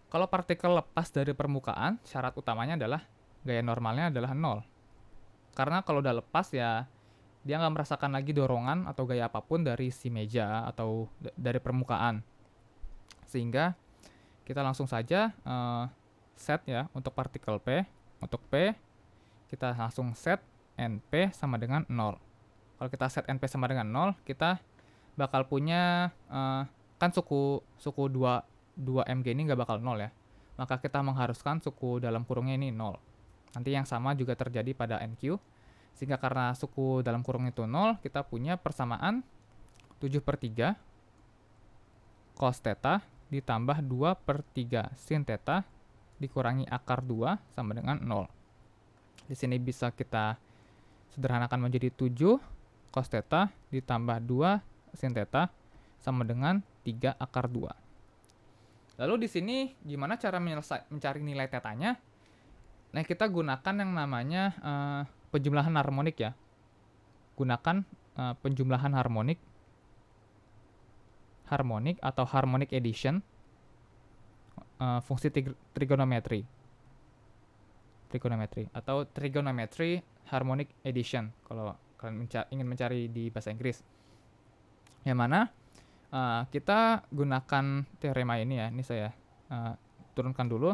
Kalau partikel lepas dari permukaan, syarat utamanya adalah gaya normalnya adalah 0. Karena kalau udah lepas ya, dia nggak merasakan lagi dorongan atau gaya apapun dari si meja atau dari permukaan. Sehingga kita langsung saja set ya untuk partikel P. Untuk P, kita langsung set NP sama dengan 0. Kalau kita set NP sama dengan 0, kita bakal punya kan suku 2mg ini nggak bakal 0 ya. Maka kita mengharuskan suku dalam kurungnya ini 0. Nanti yang sama juga terjadi pada NQ. Sehingga karena suku dalam kurung itu 0, kita punya persamaan 7/3 cos theta ditambah 2/3 sin theta dikurangi akar 2 sama dengan 0. Di sini bisa kita sederhanakan menjadi 7 cos theta ditambah 2 sin theta sama dengan 3 akar 2. Lalu di sini gimana cara mencari nilai tetanya? Nah, kita gunakan yang namanya penjumlahan harmonik ya. Gunakan penjumlahan harmonik atau harmonic addition fungsi trigonometri atau trigonometry harmonic addition kalau kalian ingin mencari di bahasa Inggris. Yang mana kita gunakan teorema ini ya. Ini saya turunkan dulu.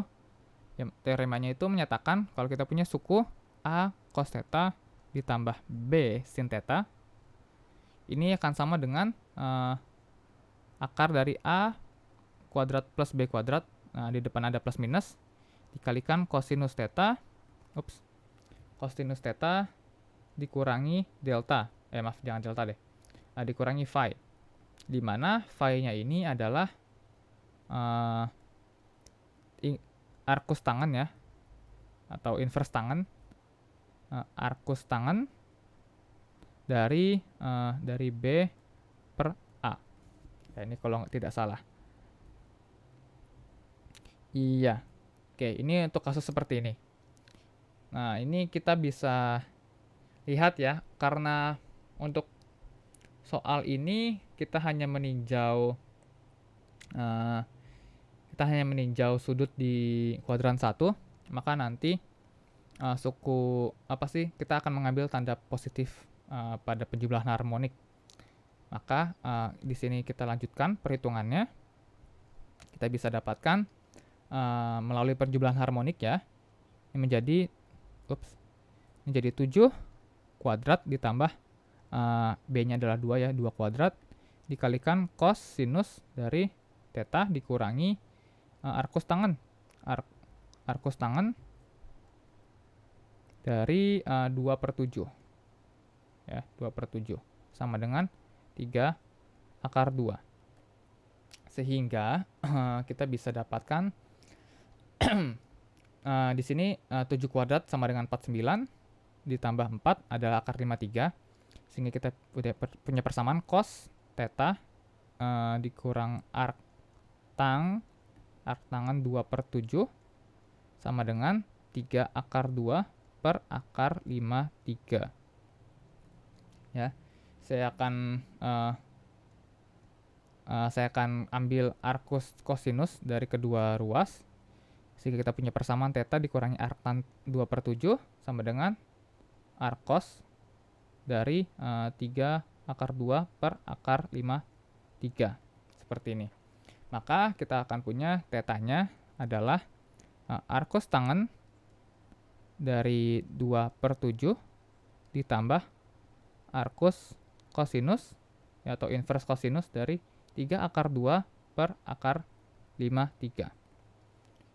Teoremanya itu menyatakan kalau kita punya suku A cos theta ditambah B sin theta, ini akan sama dengan akar dari A kuadrat plus B kuadrat. Nah, di depan ada plus minus dikalikan cosinus theta dikurangi delta. Maaf, jangan delta deh. Dikurangi phi. Di mana phi-nya ini adalah arcus tangen ya, atau inverse tangen. Arcus tangen dari B per A. Ya, ini kalau tidak salah. Iya. Oke, ini untuk kasus seperti ini. Nah, ini kita bisa lihat ya, karena untuk soal ini kita hanya meninjau sudut di kuadran 1, maka nanti kita akan mengambil tanda positif pada penjumlahan harmonik. Maka di sini kita lanjutkan perhitungannya. Kita bisa dapatkan melalui penjumlahan harmonik ya. Ini menjadi 7 kuadrat ditambah B-nya adalah 2 ya, 2 kuadrat dikalikan cos sinus dari theta dikurangi arcus tangen. Arcus tangen dari 2/7 ya, 2/7 sama dengan 3 akar 2. Sehingga kita bisa dapatkan di sini 7 kuadrat sama dengan 49 ditambah 4 adalah akar 53. Sehingga kita punya persamaan cos theta dikurang arc tangen 2/7 sama dengan 3 akar 2 per akar 53. Ya, saya akan ambil arcus cosinus dari kedua ruas. Sehingga kita punya persamaan theta dikurangi arc tan 2/7 sama dengan arc cos dari 3 akar 2 per akar 53. Seperti ini. Maka kita akan punya tetanya adalah arcus tangen dari 2/7 ditambah arcus cosinus ya, atau inverse cosinus dari 3 akar 2 per akar 53.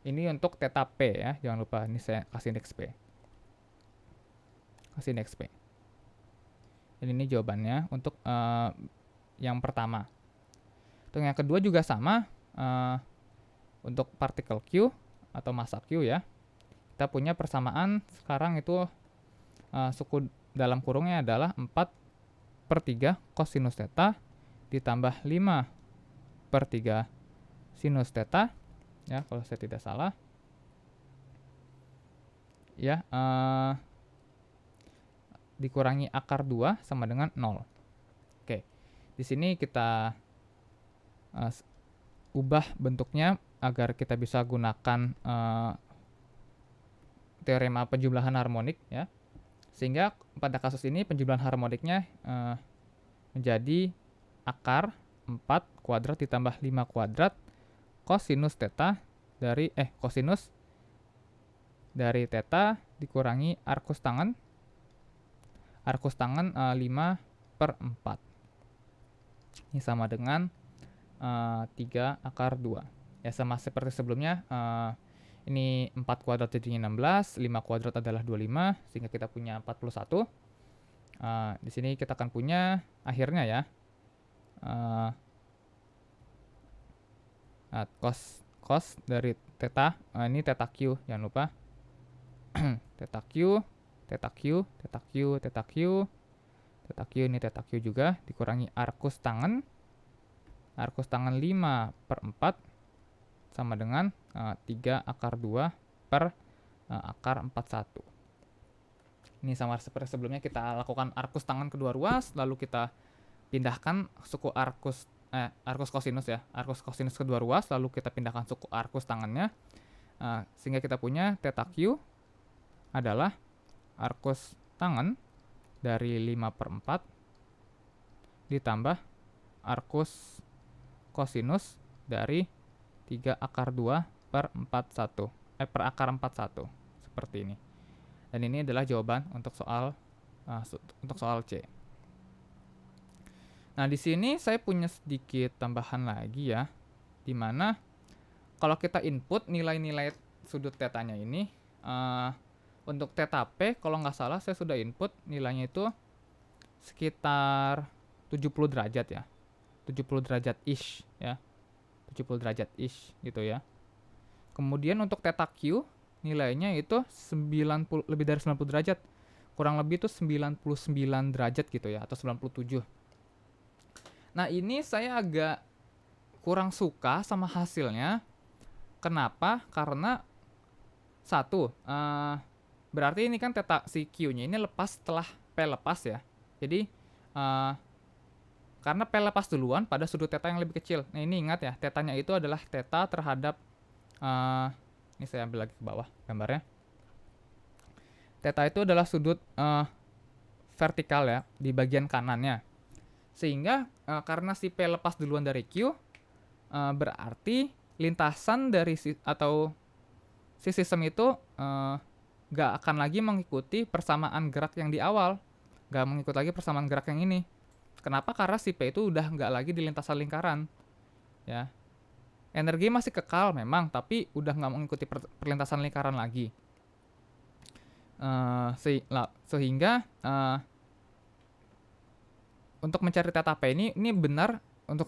Ini untuk theta P ya, jangan lupa ini saya kasih indeks P. Ini jawabannya untuk yang pertama. Untuk yang kedua juga sama, untuk partikel Q atau massa Q ya. Kita punya persamaan sekarang itu suku dalam kurungnya adalah 4/3 kosinus theta ditambah 5/3 sinus theta, ya kalau saya tidak salah. Ya, dikurangi akar 2 sama dengan 0. Oke, di sini kita ubah bentuknya agar kita bisa gunakan teorema penjumlahan harmonik, ya. Sehingga pada kasus ini penjumlahan harmoniknya menjadi akar 4 kuadrat ditambah 5 kuadrat kosinus theta kosinus dari theta dikurangi arcus tangen 5/4. Ini sama dengan 3 akar 2. Ya, sama seperti sebelumnya, ini 4 kuadrat jadinya 16, 5 kuadrat adalah 25, sehingga kita punya 41. Di sini kita akan punya akhirnya ya, cos dari theta, ini theta q, jangan lupa. Theta q, theta q, theta q, theta q, theta q, ini theta q juga, dikurangi arcus tangen 5/4 sama dengan 3 akar 2 per akar 41. Ini sama seperti sebelumnya, kita lakukan arcus tangen kedua ruas, lalu kita pindahkan suku arcus cosinus ya, arcus cosinus kedua ruas, lalu kita pindahkan suku arcus tangennya, sehingga kita punya theta q adalah arcus tangen dari 5/4 ditambah arcus cosinus dari 3 akar 2 per akar 41, seperti ini. Dan ini adalah jawaban untuk soal C. Nah, di sini saya punya sedikit tambahan lagi ya, dimana kalau kita input nilai-nilai sudut tetanya ini, untuk theta P kalau nggak salah saya sudah input nilainya itu sekitar 70 derajat ya, 70 derajat ish ya, 70 derajat ish gitu ya. Kemudian untuk theta Q nilainya itu 90, lebih dari 90 derajat, kurang lebih itu 99 derajat gitu ya, atau 97. Nah, ini saya agak kurang suka sama hasilnya. Kenapa? Karena satu, berarti ini kan theta si Q-nya ini lepas setelah P lepas ya. Jadi karena P lepas duluan pada sudut theta yang lebih kecil. Nah, ini ingat ya, tetanya itu adalah theta terhadap ini saya ambil lagi ke bawah gambarnya. Theta itu adalah sudut vertikal ya, di bagian kanannya. Sehingga karena si P lepas duluan dari Q, berarti lintasan dari si sistem itu gak akan lagi mengikuti persamaan gerak yang di awal, gak mengikuti lagi persamaan gerak yang ini. Kenapa? Karena si P itu udah gak lagi di lintasan lingkaran ya. Energi masih kekal memang, tapi udah gak mengikuti perlintasan lingkaran lagi. Sehingga untuk mencari theta P ini benar untuk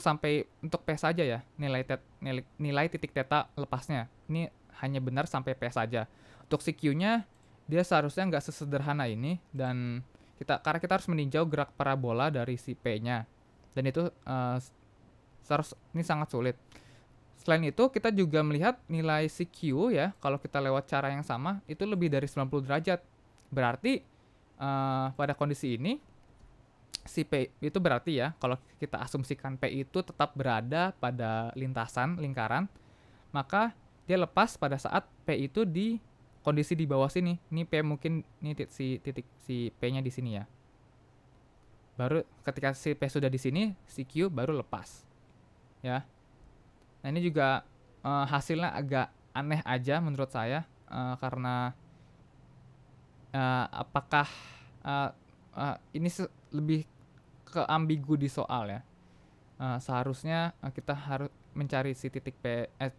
P saja ya, nilai titik theta lepasnya. Ini hanya benar sampai P saja. Untuk si Q-nya dia seharusnya nggak sesederhana ini, dan karena kita harus meninjau gerak parabola dari si P-nya, dan itu ini sangat sulit. Selain itu kita juga melihat nilai si Q ya, kalau kita lewat cara yang sama itu lebih dari 90 derajat. Berarti pada kondisi ini si P itu berarti ya, kalau kita asumsikan P itu tetap berada pada lintasan lingkaran, maka dia lepas pada saat P itu di kondisi di bawah sini. Ini P mungkin ini titik si P-nya di sini ya. Baru ketika si P sudah di sini, si Q baru lepas. Ya. Nah, ini juga hasilnya agak aneh aja menurut saya, karena apakah ini lebih ke ambigu di soal ya. Seharusnya kita harus mencari si titik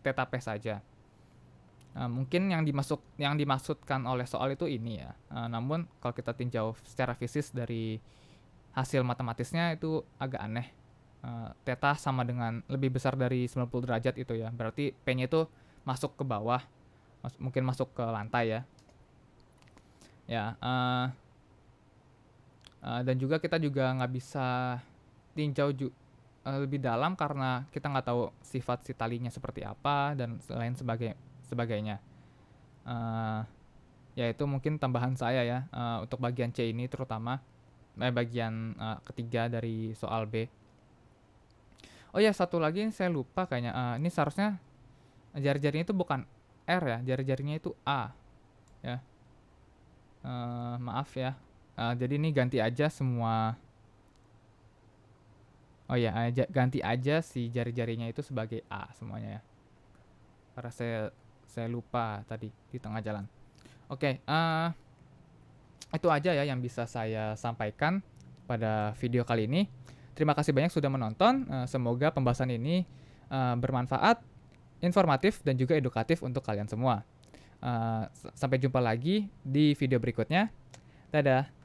theta P saja. Mungkin yang dimaksudkan oleh soal itu ini ya. Namun kalau kita tinjau secara fisis dari hasil matematisnya itu agak aneh. Theta sama dengan lebih besar dari 90 derajat itu ya. Berarti P-nya itu masuk ke bawah. mungkin masuk ke lantai ya. Ya, dan juga kita juga nggak bisa tinjau lebih dalam karena kita nggak tahu sifat si talinya seperti apa dan lain sebagainya. Eh, Ya itu mungkin tambahan saya ya untuk bagian C ini terutama bagian ketiga dari soal B. Oh ya, satu lagi saya lupa kayaknya. Ini seharusnya jari-jarinya itu bukan R ya, jari-jarinya itu A ya. Maaf ya. Jadi ini ganti aja semua. Oh ya, ganti aja si jari-jarinya itu sebagai A semuanya ya. Karena saya lupa tadi di tengah jalan. Oke, itu aja ya yang bisa saya sampaikan pada video kali ini. Terima kasih banyak sudah menonton. Semoga pembahasan ini bermanfaat, informatif, dan juga edukatif untuk kalian semua. Sampai jumpa lagi di video berikutnya. Dadah.